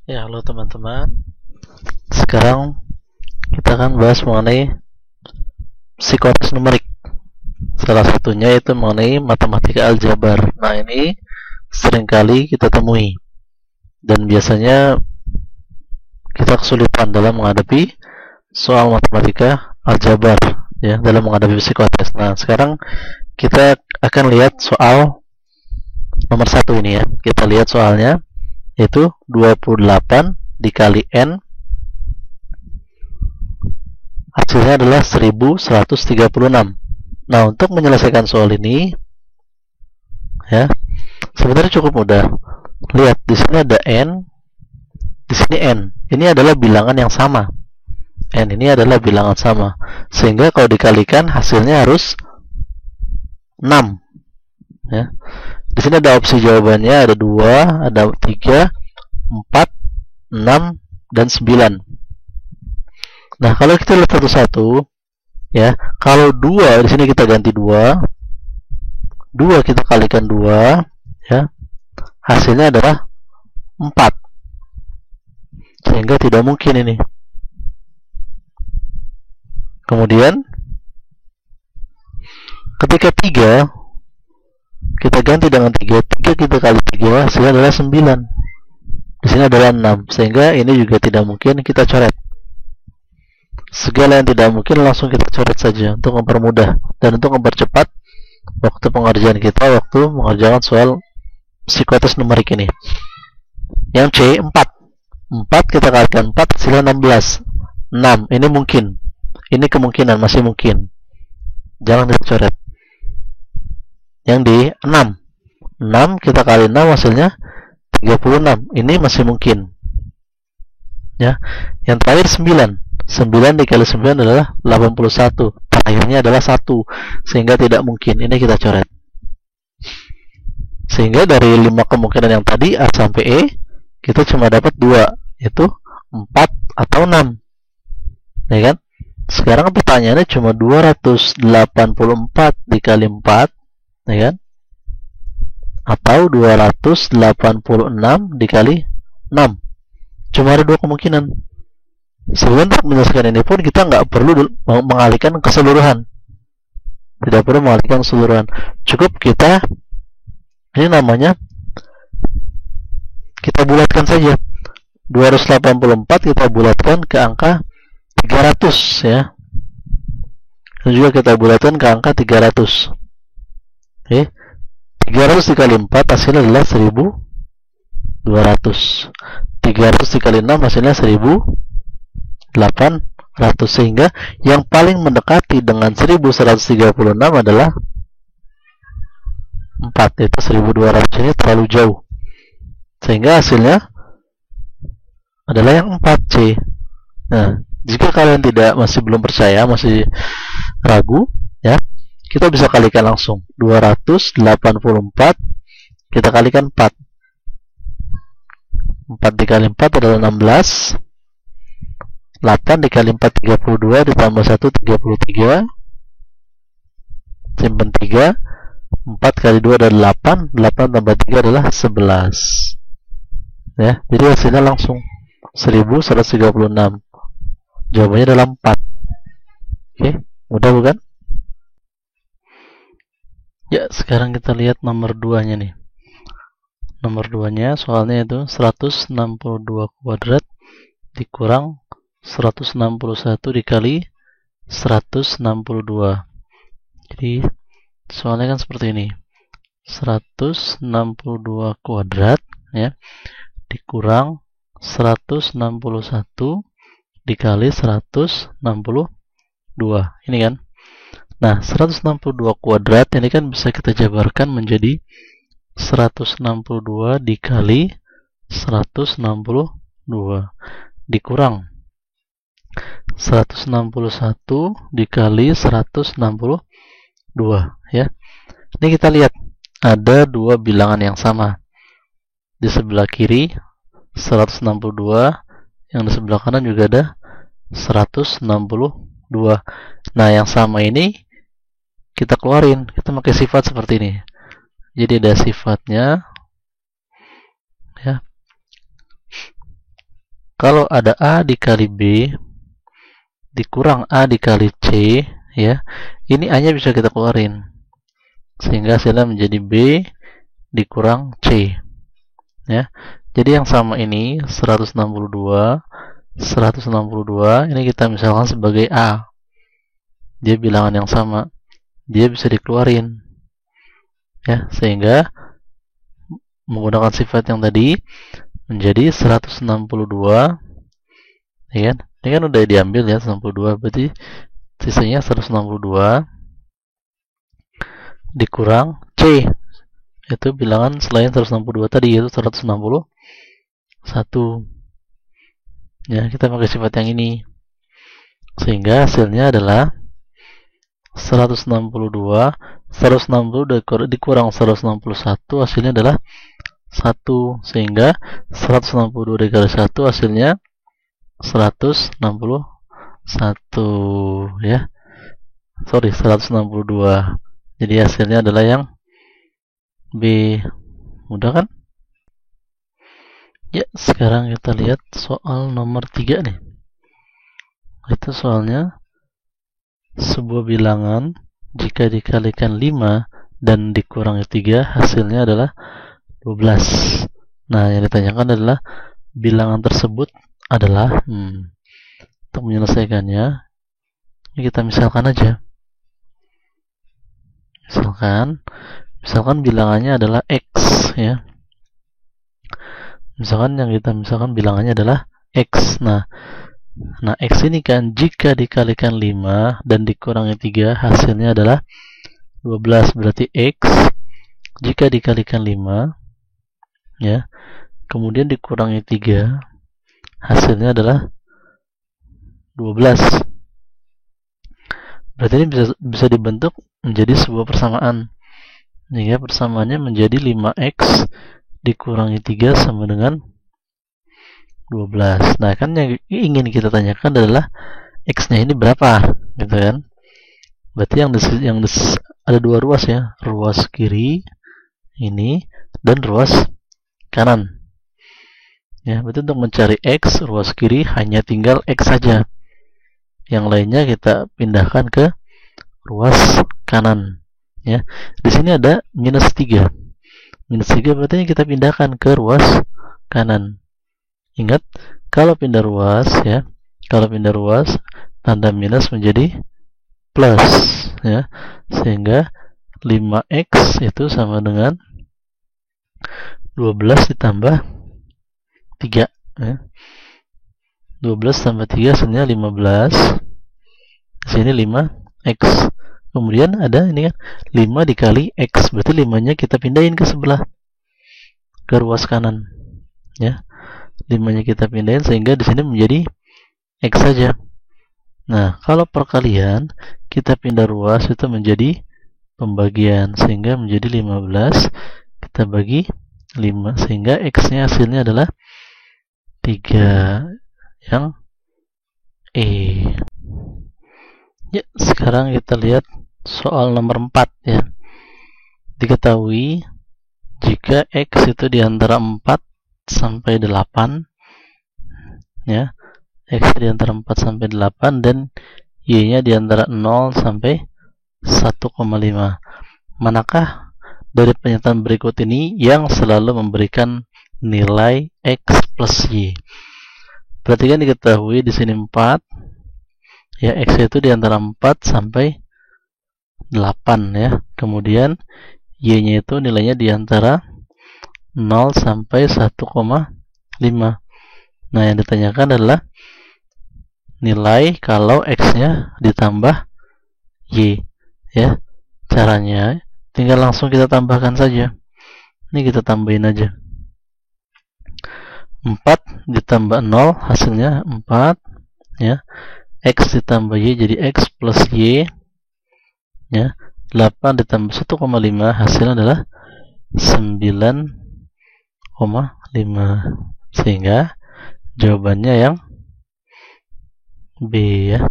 Ya, halo teman-teman. Sekarang kita akan bahas mengenai psikotes numerik. Salah satunya itu mengenai matematika aljabar. Nah, ini seringkali kita temui dan biasanya kita kesulitan dalam menghadapi soal matematika aljabar ya, dalam menghadapi psikotes. Nah, sekarang kita akan lihat soal nomor 1 ini ya. Kita lihat soalnya yaitu 28 dikali N, hasilnya adalah 1136. Nah, untuk menyelesaikan soal ini ya, sebenarnya cukup mudah. Lihat, di sini ada N, di sini N. Ini adalah bilangan yang sama. N ini adalah bilangan sama. Sehingga kalau dikalikan hasilnya harus 6 ya. Di sini ada opsi jawabannya, ada 2, ada 3, 4, 6, dan 9. Nah, kalau kita lihat satu-satu ya, kalau 2 di sini kita ganti 2 kita kalikan 2 ya, hasilnya adalah 4, sehingga tidak mungkin ini. Kemudian ketika 3 kita ganti dengan 3 kita kali 3 hasilnya adalah 9, di sini adalah 6, sehingga ini juga tidak mungkin, kita coret. Segala yang tidak mungkin langsung kita coret saja untuk mempermudah dan untuk mempercepat waktu pengerjaan kita waktu mengerjakan soal psikotes numerik ini. Yang C, 4 kita kalikan 4 hasilnya 16. 6 ini mungkin, ini kemungkinan, masih mungkin, jangan dicoret. Yang D, 6 kita kali 6 hasilnya 36, ini masih mungkin ya. Yang terakhir 9 dikali 9 adalah 81, terakhirnya adalah 1, sehingga tidak mungkin, ini kita coret. Sehingga dari 5 kemungkinan yang tadi A sampai E kita cuma dapat 2, yaitu 4 atau 6 ya kan. Sekarang pertanyaannya cuma 284 dikali 4 ya kan, atau 286 dikali 6. Cuma ada 2 kemungkinan. Sebelum menyelesaikan ini pun kita nggak perlu mengalihkan keseluruhan, tidak perlu mengalihkan keseluruhan, cukup kita, ini namanya, kita bulatkan saja. 284 kita bulatkan ke angka 300 ya, dan juga kita bulatkan ke angka 300. Oke, 300 dikali 4 hasilnya adalah 1200. 300 dikali 6 hasilnya 1800, sehingga yang paling mendekati dengan 1136 adalah 4, yaitu 1200. Ini terlalu jauh, sehingga hasilnya adalah yang 4C. Nah, jika kalian masih belum percaya, masih ragu ya, kita bisa kalikan langsung. 284 kita kalikan 4 dikali 4 adalah 16. 8 dikali 4 32, ditambah 1 33, simpan 3. 4 kali 2 adalah 8 tambah 3 adalah 11 ya. Jadi hasilnya langsung 1136. Jawabannya adalah 4. Oke, mudah bukan? Ya, sekarang kita lihat nomor 2 nya nih. Nomor 2 nya soalnya itu 162 kuadrat dikurang 161 dikali 162. Jadi soalnya kan seperti ini, 162 kuadrat ya dikurang 161 dikali 162, ini kan. Nah, 162 kuadrat ini kan bisa kita jabarkan menjadi 162 dikali 162 dikurang 161 dikali 162 ya. Ini kita lihat ada 2 bilangan yang sama. Di sebelah kiri 162, yang di sebelah kanan juga ada 162. Nah, yang sama ini kita keluarin, kita pakai sifat seperti ini. Jadi ada sifatnya ya. kalau ada A dikali B dikurang A dikali C, ya, ini A-nya bisa kita keluarin. Sehingga hasilnya menjadi B dikurang C. Ya. Jadi yang sama ini 162 ini kita misalkan sebagai A. Dia bilangan yang sama. Dia bisa dikeluarin. Ya, sehingga menggunakan sifat yang tadi menjadi 162, ya kan? Ini kan udah diambil ya 162, berarti sisanya 162 dikurang C, itu bilangan selain 162 tadi, yaitu 161. Ya, kita pakai sifat yang ini. Sehingga hasilnya adalah 160 dikurang 161, hasilnya adalah 1. Sehingga 162 dikali 1 hasilnya 161, ya. 162. Jadi hasilnya adalah yang B. Mudah kan? Ya, sekarang kita lihat soal nomor 3 nih. Itu soalnya sebuah bilangan jika dikalikan 5 dan dikurangi 3 hasilnya adalah 12. Nah, yang ditanyakan adalah bilangan tersebut adalah untuk menyelesaikannya, ini kita misalkan aja. Misalkan bilangannya adalah X, ya. Misalkan bilangannya adalah X. Nah, X ini kan jika dikalikan 5 dan dikurangi 3 hasilnya adalah 12. Berarti X jika dikalikan 5, ya, kemudian dikurangi 3 hasilnya adalah 12. Berarti ini bisa dibentuk menjadi sebuah persamaan. Sehingga persamaannya menjadi 5X dikurangi 3 sama dengan 12. Nah, kan yang ingin kita tanyakan adalah X-nya ini berapa, gitu kan? Berarti yang ada dua ruas, ya, ruas kiri ini dan ruas kanan. Ya, berarti untuk mencari X ruas kiri hanya tinggal X saja. Yang lainnya kita pindahkan ke ruas kanan. Ya, di sini ada minus 3. Minus 3 berarti kita pindahkan ke ruas kanan. Ingat, kalau pindah ruas, ya, tanda minus menjadi plus, ya, sehingga 5X itu sama dengan 12 ditambah 3, ya. 12 tambah 3 hasilnya 15. Di sini 5X. Kemudian ada ini kan 5 dikali X, berarti 5-nya kita pindahin ke sebelah, ke ruas kanan, ya. 5-nya kita pindahin sehingga di sini menjadi X saja. Nah, kalau perkalian kita pindah ruas itu menjadi pembagian, sehingga menjadi 15 kita bagi 5, sehingga X-nya hasilnya adalah 3, yang E. Ya, sekarang kita lihat soal nomor 4, ya. Diketahui jika X itu di antara 4 sampai 8, ya. X di antara 4 sampai 8 dan Y-nya di antara 0 sampai 1,5. Manakah dari pernyataan berikut ini yang selalu memberikan nilai X plus Y? Perhatikan, diketahui di sini 4, ya, X itu di antara 4 sampai 8, ya. Kemudian Y-nya itu nilainya di antara 0 sampai 1,5. Nah, yang ditanyakan adalah nilai kalau X-nya ditambah Y, ya. Caranya tinggal langsung kita tambahkan saja. Ini kita tambahin aja. 4 ditambah 0 hasilnya 4, ya. X ditambah Y jadi X plus Y, ya. 8 ditambah 1,5 hasilnya adalah 9,5. Sehingga jawabannya yang B, ya.